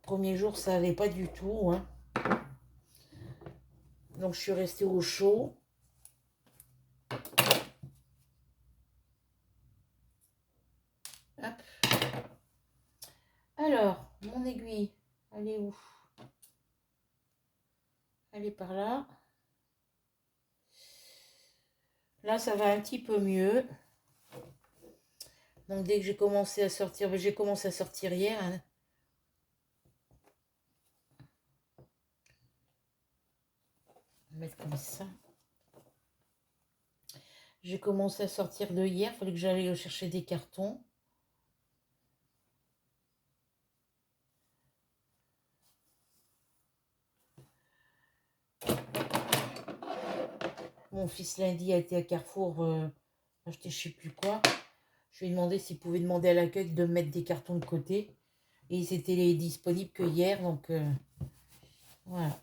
Premier jour, ça n'allait pas du tout, hein. Donc, je suis restée au chaud. Hop. Alors, mon aiguille, elle est où? Elle est par là. Là, ça va un petit peu mieux. Donc, dès que j'ai commencé à sortir, j'ai commencé à sortir hier, hein. On va mettre comme ça. J'ai commencé à sortir de hier. Il fallait que j'aille chercher des cartons. Mon fils lundi a été à Carrefour acheter je sais plus quoi. Je lui ai demandé s'il pouvait demander à l'accueil de mettre des cartons de côté. Et ils étaient disponibles que hier. Donc voilà.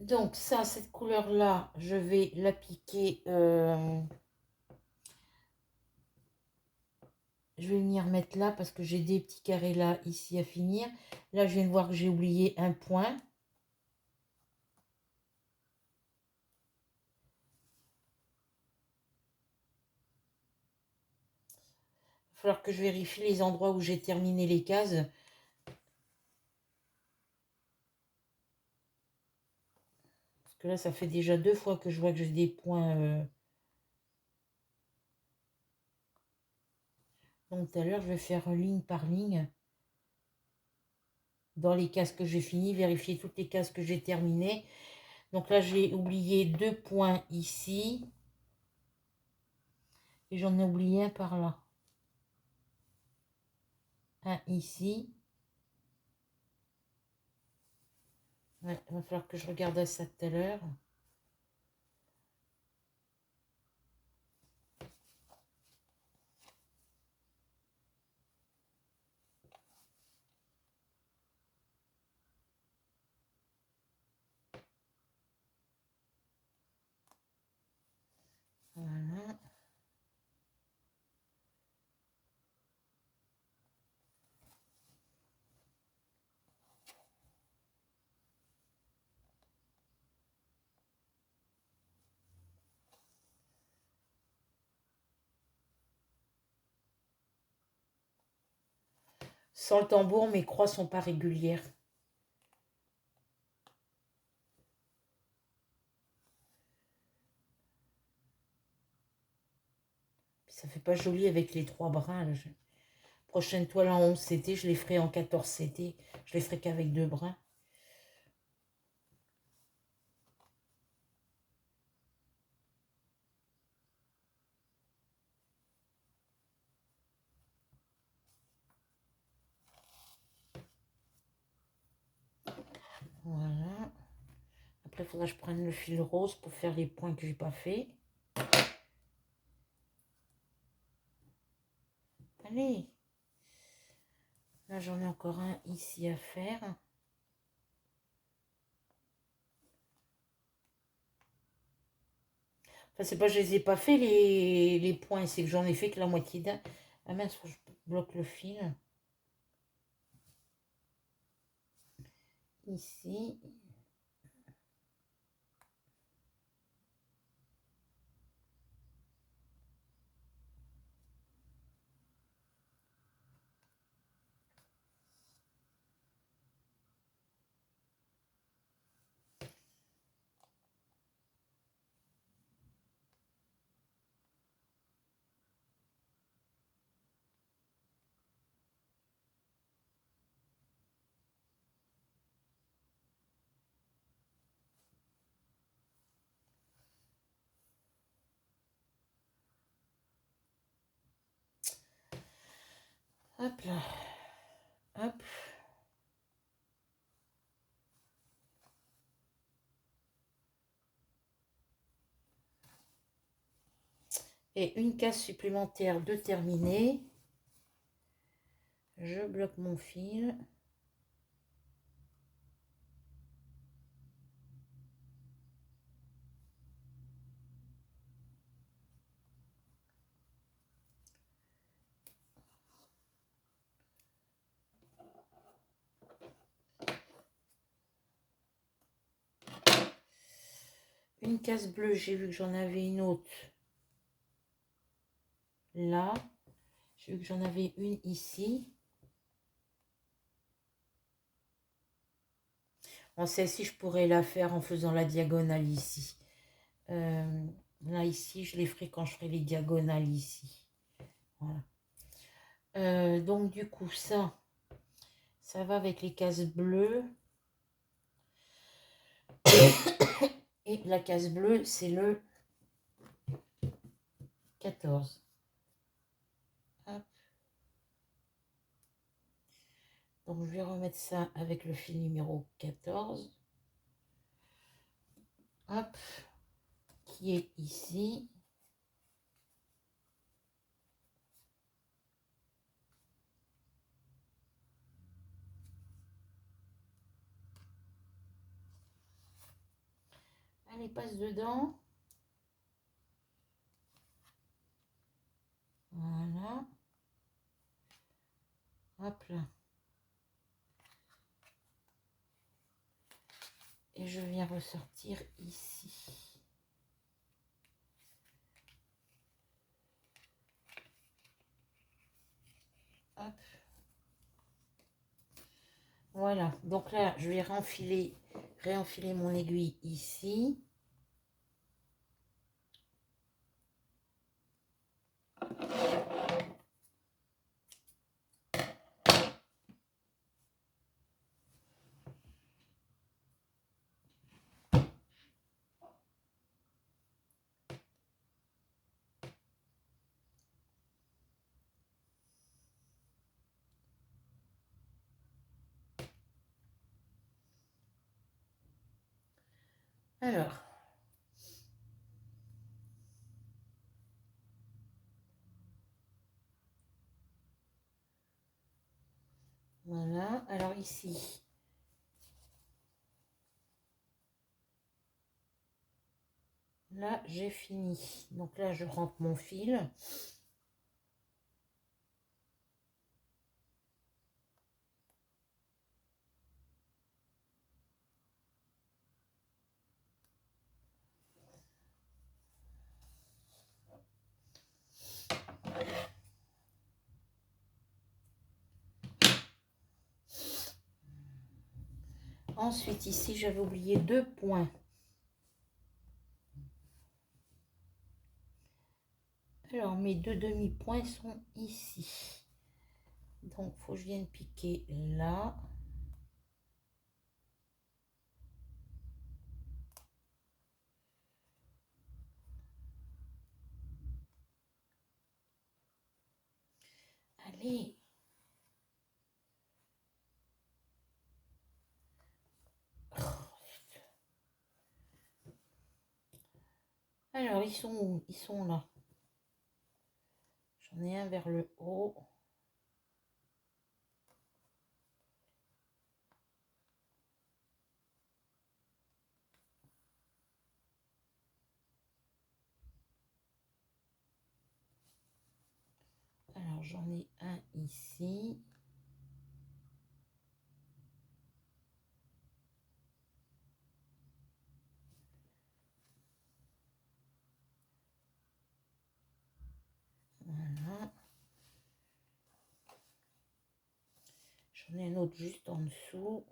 Donc ça, cette couleur-là, je vais l'appliquer. Je vais venir mettre là parce que j'ai des petits carrés là, ici à finir. Là, je viens de voir que j'ai oublié un point. Il va falloir que je vérifie les endroits où j'ai terminé les cases. Parce que là, ça fait déjà 2 fois que je vois que j'ai des points. Donc tout à l'heure, je vais faire ligne par ligne. Dans les cases que j'ai finies, vérifier toutes les cases que j'ai terminées. Donc là, j'ai oublié 2 points ici. Et j'en ai oublié un par là. Un ici. Ouais, il va falloir que je regarde ça tout à l'heure. Voilà. Sans le tambour, mes croix sont pas régulières. Ça fait pas joli avec les 3 brins. Là. Prochaine toile en 11 CT, je les ferai en 14 CT. Je les ferai qu'avec 2 brins. Voilà. Après, il faudra que je prenne le fil rose pour faire les points que j'ai pas fait. Allez. Là, j'en ai encore un ici à faire. De toute Enfin, c'est pas que je les ai pas fait les points, c'est que j'en ai fait que la moitié d'un. Ah mince, faut que je bloque le fil. Ici. Hop là. Hop. Et une case supplémentaire de terminer. Je bloque mon fil. Une case bleue, j'ai vu que j'en avais une autre là. J'ai vu que j'en avais une ici. Bon, celle-ci, je pourrais la faire en faisant la diagonale ici. Là, ici, je les ferai quand je ferai les diagonales ici. Voilà. Donc, du coup, ça va avec les cases bleues. Et la case bleue, c'est le 14. Hop. Donc, je vais remettre ça avec le fil numéro 14. Hop. Qui est ici. Allez, passe dedans. Voilà. Hop là. Et je viens ressortir ici. Hop. Voilà. Donc là, je vais réenfiler mon aiguille ici. Alors, voilà. Alors ici, là, j'ai fini. Donc là, je rentre mon fil. Ensuite, ici, j'avais oublié 2 points. Alors, mes 2 demi-points sont ici. Donc, il faut que je vienne piquer là. Allez. Alors, ils sont où? Ils sont là. J'en ai un vers le haut. j'en ai un ici. Voilà. J'en ai un autre juste en dessous.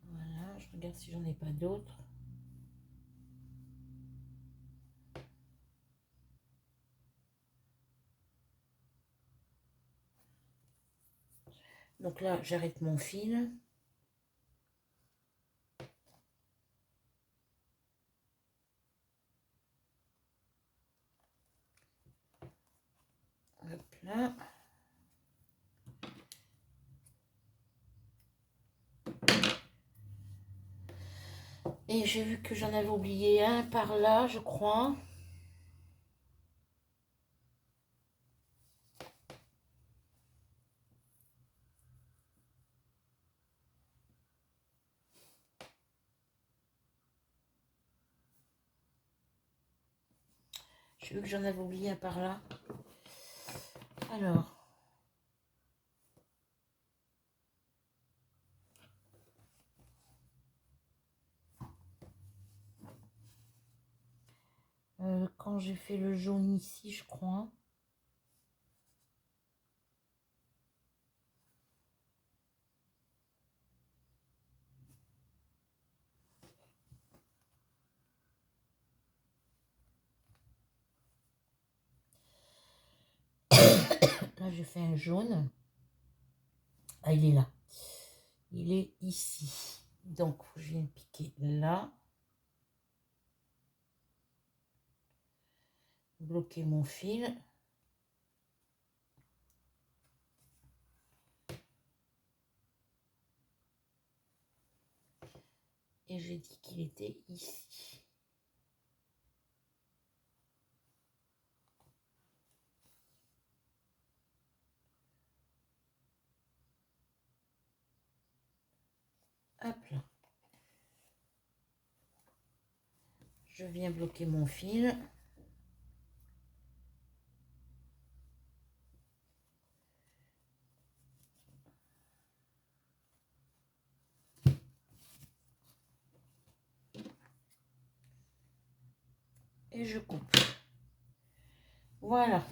Voilà, je regarde si j'en ai pas d'autres. Donc là, j'arrête mon fil. Hop là. Et j'ai vu que j'en avais oublié un par là, je crois. J'ai vu que j'en avais oublié un par là. Alors. Quand j'ai fait le jaune ici, je crois. Là, j'ai fait un jaune. Ah, il est là. Il est ici. Donc, je viens piquer là. Bloquer mon fil. Et j'ai dit qu'il était ici. Hop là. Je viens bloquer mon fil. Et je coupe. Voilà.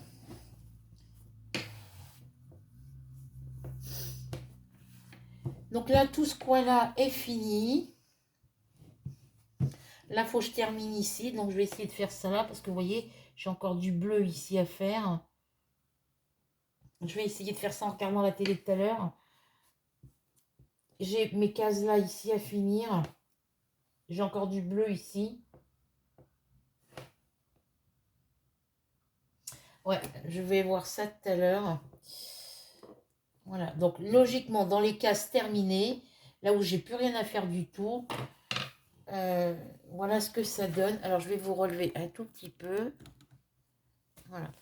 Donc là, tout ce coin-là est fini. Là, il faut que je termine ici. Donc, je vais essayer de faire ça là parce que vous voyez, j'ai encore du bleu ici à faire. Je vais essayer de faire ça en regardant la télé tout à l'heure. J'ai mes cases là ici à finir. J'ai encore du bleu ici. Ouais, je vais voir ça tout à l'heure. Voilà, donc logiquement, dans les cases terminées, là où j'ai plus rien à faire du tout, voilà ce que ça donne. Alors, je vais vous relever un tout petit peu. Voilà,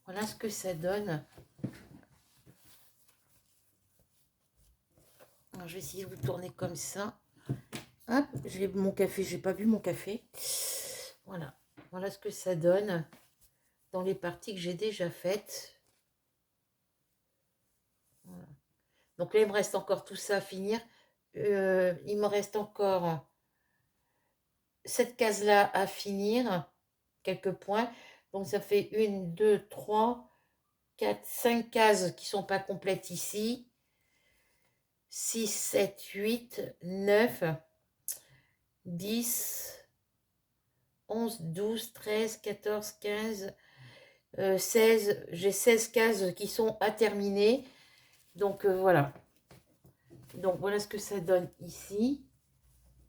voilà ce que ça donne. Alors, je vais essayer de vous tourner comme ça. Hop, j'ai mon café, j'ai pas bu mon café. Voilà, voilà ce que ça donne dans les parties que j'ai déjà faites. Voilà. Donc là, il me reste encore tout ça à finir. Il me reste encore cette case-là à finir, quelques points. Donc ça fait 1, 2, 3, 4, 5 cases qui ne sont pas complètes ici. 6, 7, 8, 9, 10, 11, 12, 13, 14, 15, 16. J'ai 16 cases qui sont à terminer. Donc voilà. Donc voilà ce que ça donne ici.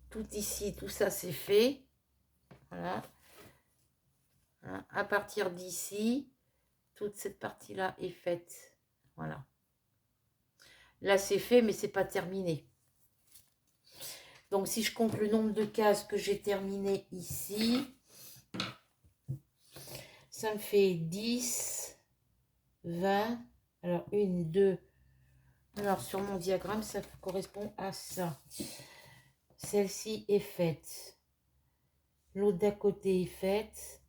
Tout ici, tout ça c'est fait. Voilà. Hein, à partir d'ici, toute cette partie-là est faite. Voilà. Là, c'est fait, mais c'est pas terminé. Donc, si je compte le nombre de cases que j'ai terminé ici, ça me fait 10, 20, Alors, une, deux. Alors, sur mon diagramme, ça correspond à ça. Celle-ci est faite. L'autre d'à côté est faite.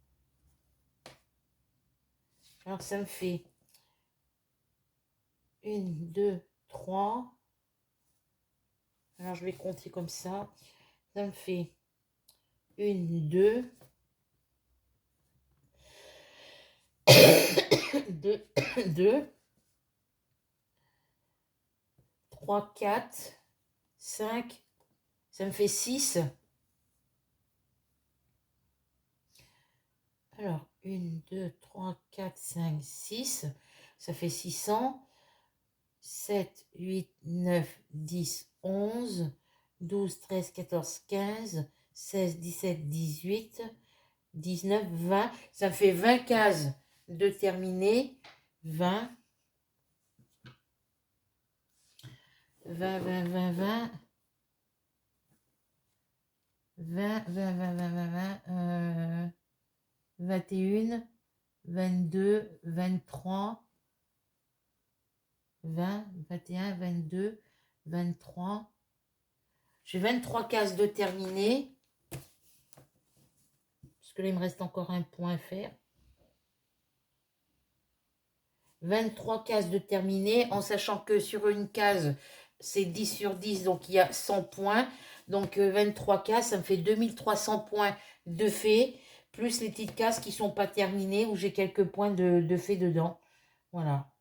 Alors, ça me fait une, deux, trois. Alors, je vais compter comme ça. Ça me fait une, deux, deux, deux, trois, quatre, cinq. Ça me fait 6. Alors, 1, 2, 3, 4, 5, 6. Ça fait 600. 7, 8, 9, 10, 11, 12, 13, 14, 15, 16, 17, 18, 19, 20. Ça me fait 20 cases de terminer. 20, 20, 20, 20, 20. 20, 20, 20, 20, 20, 20, 21, 22, 23, 20, 21, 22, 23. J'ai 23 cases de terminer. Parce que là, il me reste encore un point à faire. 23 cases de terminer, en sachant que sur une case, c'est 10 sur 10, donc il y a 100 points. Donc 23 cases, ça me fait 2300 points de fait, plus les petites cases qui ne sont pas terminées, où j'ai quelques points de fait dedans. Voilà.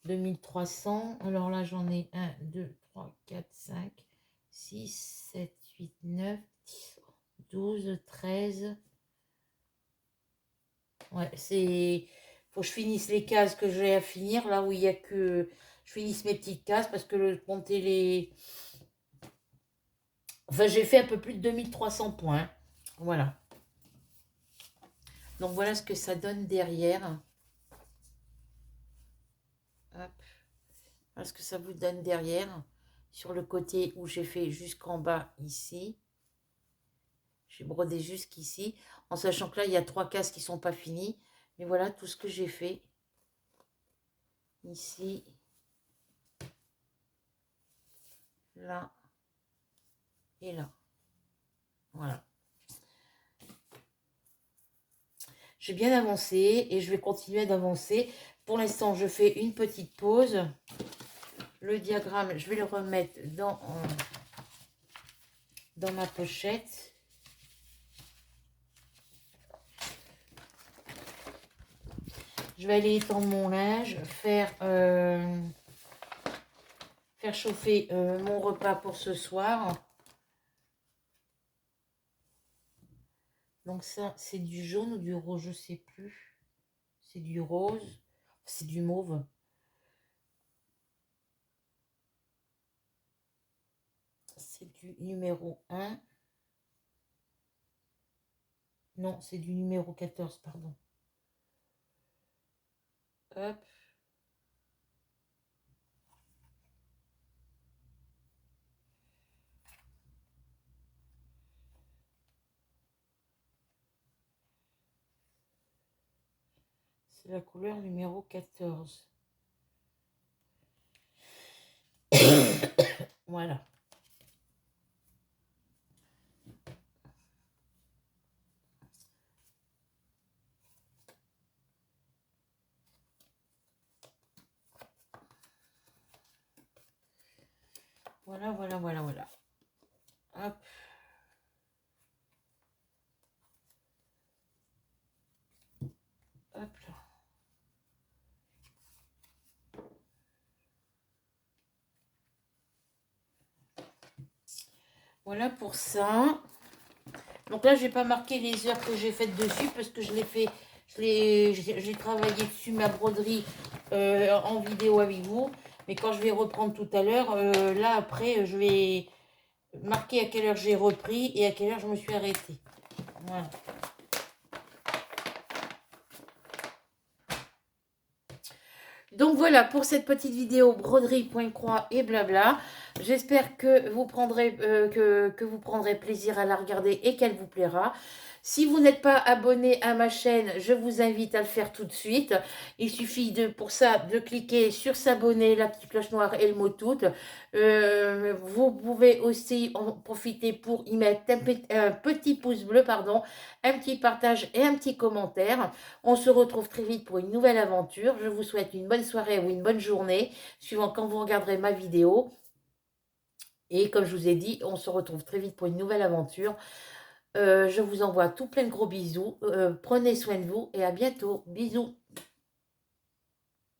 2300. Alors là, j'en ai 1, 2, 3, 4, 5, 6, 7, 8, 9, 10, 12, 13. Ouais, c'est... Faut que je finisse les cases que j'ai à finir, là où il y a que... Je finisse mes petites cases, parce que le compter les... Enfin, j'ai fait un peu plus de 2300 points. Voilà. Donc, voilà ce que ça donne derrière. Hop. Voilà ce que ça vous donne derrière. Sur le côté où j'ai fait jusqu'en bas, ici. J'ai brodé jusqu'ici. En sachant que là, il y a 3 cases qui ne sont pas finies. Mais voilà tout ce que j'ai fait. Ici. Là. Et là. Voilà. J'ai bien avancé et je vais continuer d'avancer. Pour l'instant, je fais une petite pause. Le diagramme, je vais le remettre dans ma pochette. Je vais aller étendre mon linge, faire chauffer mon repas pour ce soir. Donc ça, c'est du jaune ou du rose, je sais plus. C'est du rose, c'est du mauve. C'est du numéro 1. Non, c'est du numéro 14, pardon. Hop. C'est la couleur numéro 14. Voilà. Voilà, voilà, voilà, voilà. Hop. Hop là. Voilà pour ça. Donc là, je n'ai pas marqué les heures que j'ai faites dessus parce que je l'ai fait, j'ai travaillé dessus ma broderie en vidéo avec vous. Mais quand je vais reprendre tout à l'heure, là après, je vais marquer à quelle heure j'ai repris et à quelle heure je me suis arrêtée. Voilà. Donc voilà pour cette petite vidéo broderie, point croix et blabla. J'espère que vous prendrez plaisir à la regarder et qu'elle vous plaira. Si vous n'êtes pas abonné à ma chaîne, je vous invite à le faire tout de suite. Il suffit pour ça de cliquer sur s'abonner, la petite cloche noire et le mot tout. Vous pouvez aussi en profiter pour y mettre un petit pouce bleu, pardon, un petit partage et un petit commentaire. On se retrouve très vite pour une nouvelle aventure. Je vous souhaite une bonne soirée ou une bonne journée, suivant quand vous regarderez ma vidéo. Et comme je vous ai dit, on se retrouve très vite pour une nouvelle aventure. Je vous envoie tout plein de gros bisous. Prenez soin de vous et à bientôt. Bisous.